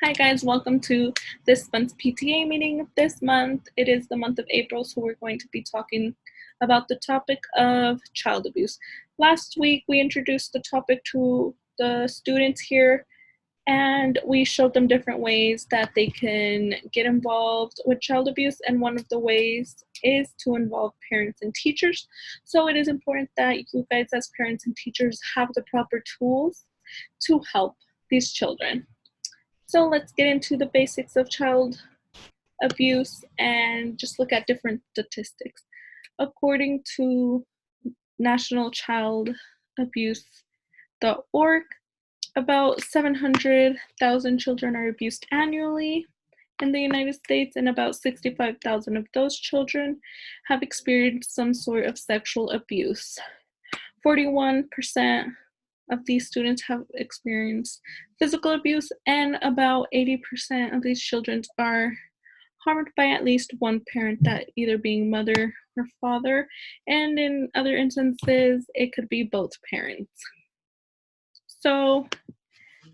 Hi guys, welcome to this month's PTA meeting. This month, it is the month of April, so we're going to be talking about the topic of child abuse. Last week, we introduced the topic to the students here, and we showed them different ways that they can get involved with child abuse, and one of the ways is to involve parents and teachers. So it is important that you guys as parents and teachers have the proper tools to help these children. So let's get into the basics of child abuse and just look at different statistics. According to National Child Abuse.org, about 700,000 children are abused annually in the United States, and about 65,000 of those children have experienced some sort of sexual abuse. 41% of these students have experienced physical abuse, and about 80% of these children are harmed by at least one parent, that either being mother or father, and in other instances, it could be both parents. So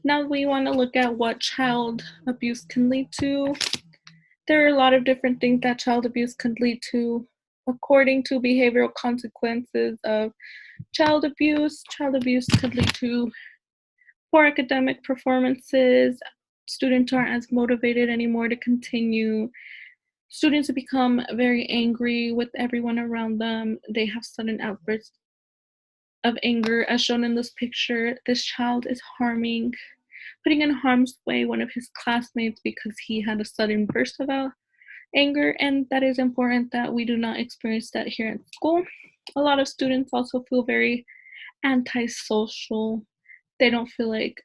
now we want to look at what child abuse can lead to. There are a lot of different things that child abuse can lead to. According to behavioral consequences of child abuse could lead to poor academic performances. Students aren't as motivated anymore to continue. Students become very angry with everyone around them. They have sudden outbursts of anger, as shown in this picture. This child is putting in harm's way one of his classmates because he had a sudden burst of anger, and that is important that we do not experience that here at school. A lot of students also feel very antisocial. They don't feel like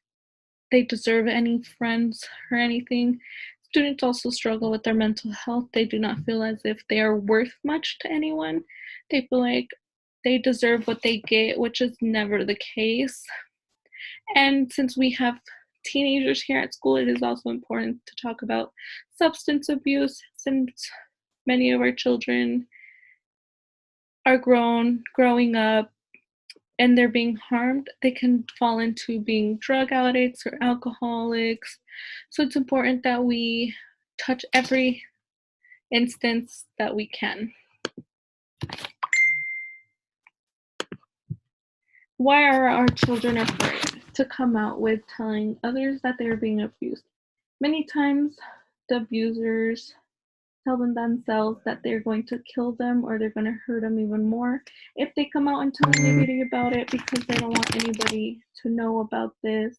they deserve any friends or anything. Students also struggle with their mental health. They do not feel as if they are worth much to anyone. They feel like they deserve what they get, which is never the case. And since we have teenagers here at school, it is also important to talk about substance abuse, since many of our children are growing up, and they're being harmed. They can fall into being drug addicts or alcoholics. So it's important that we touch every instance that we can. Why are our children afraid to come out with telling others that they are being abused? Many times, the abusers tell them themselves that they're going to kill them or they're going to hurt them even more if they come out and tell anybody about it, because they don't want anybody to know about this.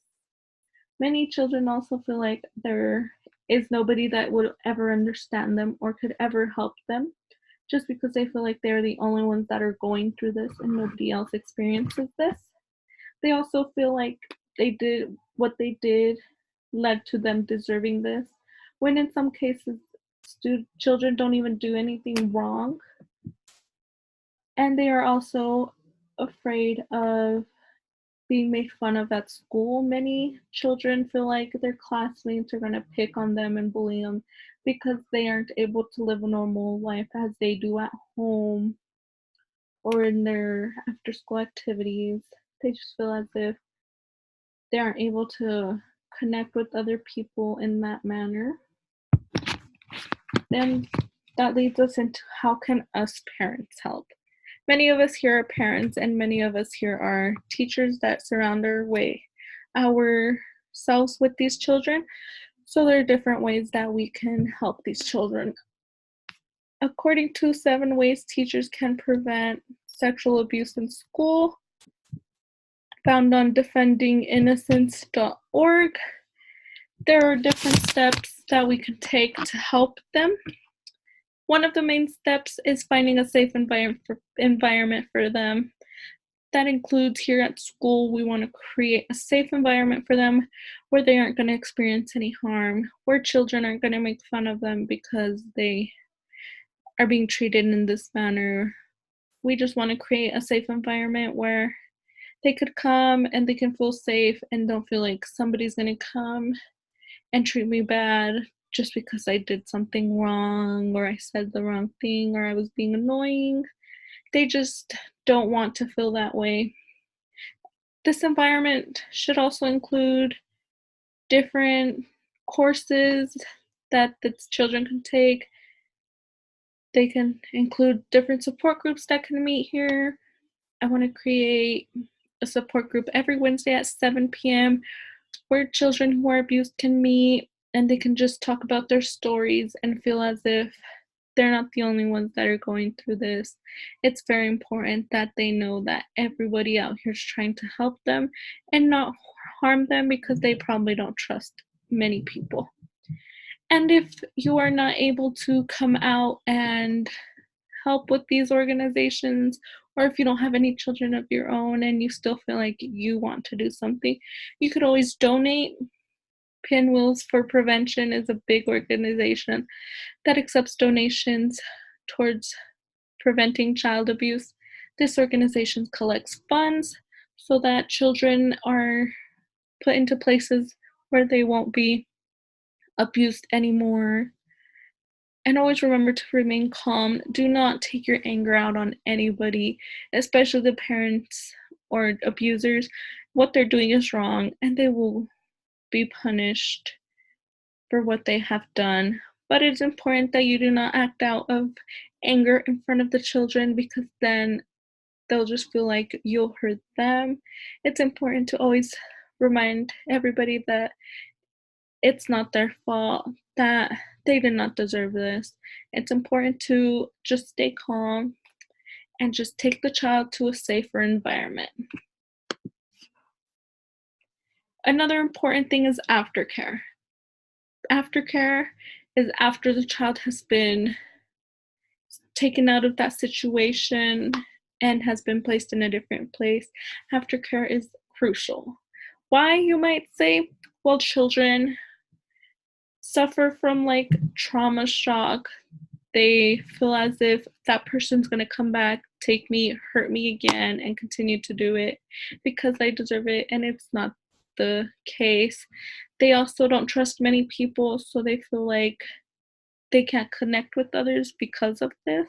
Many children also feel like there is nobody that would ever understand them or could ever help them, just because they feel like they're the only ones that are going through this and nobody else experiences this. They also feel like what they did led to them deserving this, when in some cases children don't even do anything wrong. And they are also afraid of being made fun of at school. Many children feel like their classmates are going to pick on them and bully them because they aren't able to live a normal life as they do at home or in their after school activities. They just feel as if they aren't able to connect with other people in that manner. Then that leads us into how can us parents help? Many of us here are parents, and many of us here are teachers that surround ourselves with these children. So there are different ways that we can help these children. According to 7 ways teachers can prevent sexual abuse in school, found on defendinginnocence.org, there are different steps that we can take to help them. One of the main steps is finding a safe environment for them. That includes here at school, we want to create a safe environment for them where they aren't going to experience any harm, where children aren't going to make fun of them because they are being treated in this manner. We just want to create a safe environment where they could come and they can feel safe and don't feel like somebody's going to come and treat me bad just because I did something wrong or I said the wrong thing or I was being annoying. They just don't want to feel that way. This environment should also include different courses that the children can take. They can include different support groups that can meet here. I want to create a support group every Wednesday at 7 p.m. where children who are abused can meet and they can just talk about their stories and feel as if they're not the only ones that are going through this. It's very important that they know that everybody out here is trying to help them and not harm them because they probably don't trust many people. And if you are not able to come out and help with these organizations, or if you don't have any children of your own and you still feel like you want to do something, you could always donate. Pinwheels for Prevention is a big organization that accepts donations towards preventing child abuse. This organization collects funds so that children are put into places where they won't be abused anymore. And always remember to remain calm. Do not take your anger out on anybody, especially the parents or abusers. What they're doing is wrong, and they will be punished for what they have done. But it's important that you do not act out of anger in front of the children because then they'll just feel like you'll hurt them. It's important to always remind everybody that it's not their fault, that they did not deserve this. It's important to just stay calm and just take the child to a safer environment. Another important thing is aftercare. Aftercare is after the child has been taken out of that situation and has been placed in a different place. Aftercare is crucial. Why, you might say? Well, children suffer from like trauma shock. They feel as if that person's going to come back, take me, hurt me again, and continue to do it because I deserve it, and it's not the case. They also don't trust many people, so they feel like they can't connect with others because of this.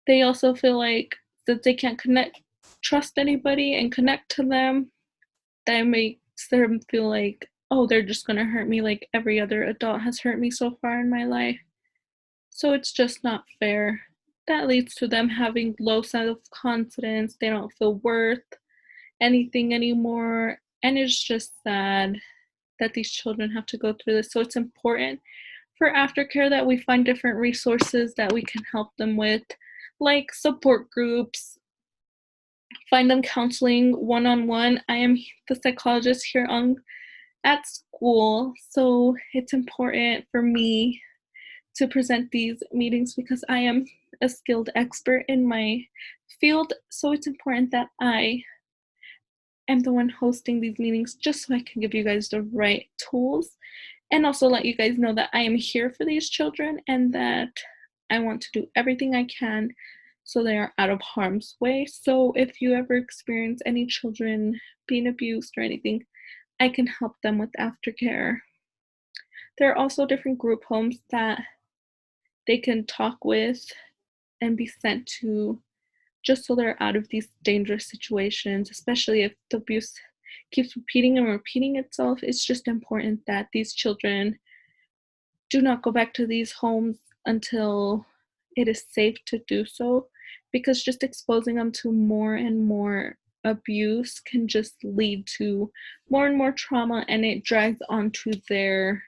They also feel like that they can't trust anybody and connect to them. That makes them feel like, oh, they're just going to hurt me like every other adult has hurt me so far in my life. So it's just not fair. That leads to them having low self-confidence. They don't feel worth anything anymore. And it's just sad that these children have to go through this. So it's important for aftercare that we find different resources that we can help them with, like support groups, find them counseling one-on-one. I am the psychologist here at school, so it's important for me to present these meetings because I am a skilled expert in my field. So it's important that I am the one hosting these meetings just so I can give you guys the right tools and also let you guys know that I am here for these children and that I want to do everything I can so they are out of harm's way. So if you ever experience any children being abused or anything, I can help them with aftercare. There are also different group homes that they can talk with and be sent to just so they're out of these dangerous situations, especially if the abuse keeps repeating and repeating itself. It's just important that these children do not go back to these homes until it is safe to do so, because just exposing them to more and more abuse can just lead to more and more trauma, and it drags onto their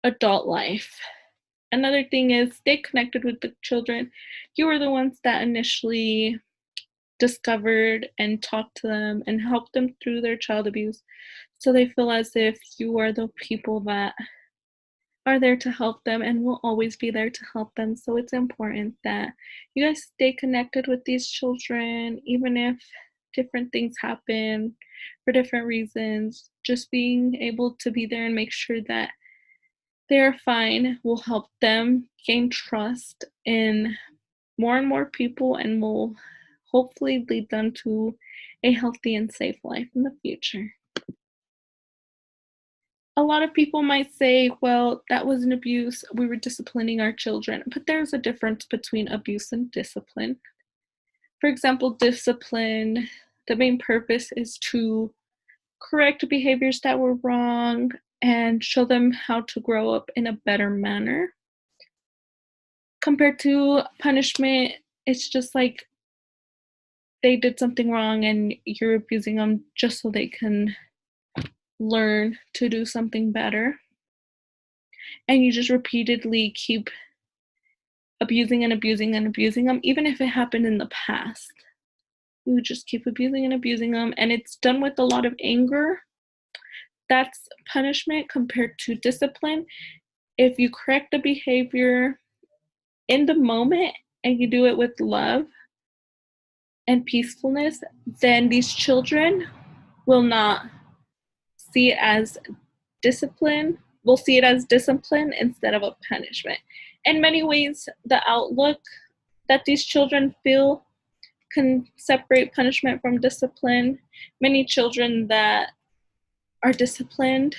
adult life. Another thing is stay connected with the children. You are the ones that initially discovered and talked to them and helped them through their child abuse. So they feel as if you are the people that are there to help them and will always be there to help them. So it's important that you guys stay connected with these children, even if different things happen for different reasons. Just being able to be there and make sure that they're fine will help them gain trust in more and more people and will hopefully lead them to a healthy and safe life in the future. A lot of people might say, well, that was an abuse. We were disciplining our children. But there's a difference between abuse and discipline. For example, discipline, the main purpose is to correct behaviors that were wrong and show them how to grow up in a better manner. Compared to punishment, it's just like they did something wrong and you're abusing them just so they can learn to do something better. And you just repeatedly keep abusing and abusing and abusing them, even if it happened in the past. You just keep abusing and abusing them, and it's done with a lot of anger. That's punishment compared to discipline. If you correct the behavior in the moment and you do it with love and peacefulness, then these children will not see it as discipline. Will see it as discipline instead of a punishment. In many ways, the outlook that these children feel can separate punishment from discipline. Many children that are disciplined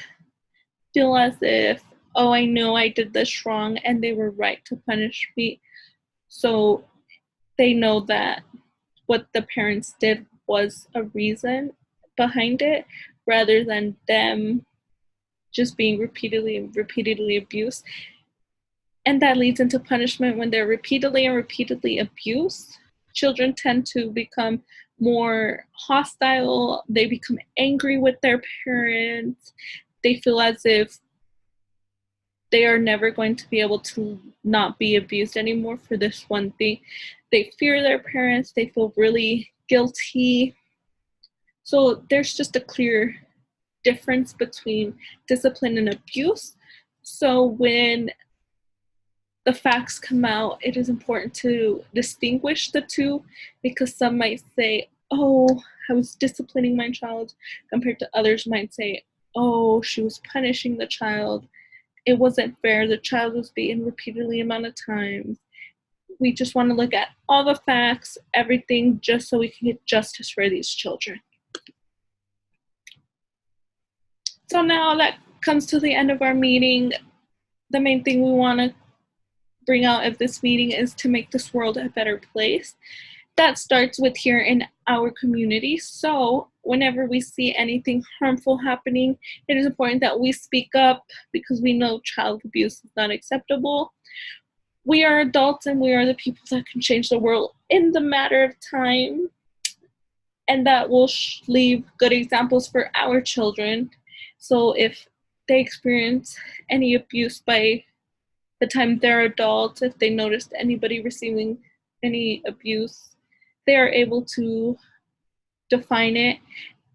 feel as if, oh, I know I did this wrong and they were right to punish me. So they know that what the parents did was a reason behind it rather than them just being repeatedly and repeatedly abused. And that leads into punishment when they're repeatedly and repeatedly abused. Children tend to become more hostile. They become angry with their parents. They feel as if they are never going to be able to not be abused anymore for this one thing. They fear their parents. They feel really guilty. So there's just a clear difference between discipline and abuse. So when the facts come out, it is important to distinguish the two, because some might say, oh, I was disciplining my child, compared to others might say, oh, she was punishing the child. It wasn't fair. The child was beaten repeatedly amount of times. We just want to look at all the facts, everything, just so we can get justice for these children. So now that comes to the end of our meeting. The main thing we want to bring out of this meeting is to make this world a better place. That starts with here in our community. So whenever we see anything harmful happening, it is important that we speak up, because we know child abuse is not acceptable. We are adults and we are the people that can change the world in the matter of time, and that will leave good examples for our children. So if they experience any abuse by the time they're adults, if they noticed anybody receiving any abuse, they are able to define it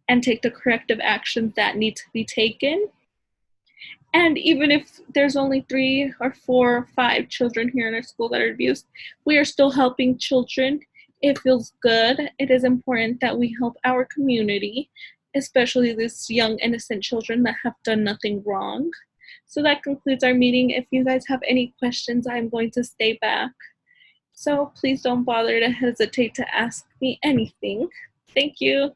and take the corrective actions that need to be taken. And even if there's only 3 or 4 or 5 children here in our school that are abused, we are still helping children. It feels good. It is important that we help our community, especially these young, innocent children that have done nothing wrong. So that concludes our meeting. If you guys have any questions, I'm going to stay back. So please don't bother to hesitate to ask me anything. Thank you.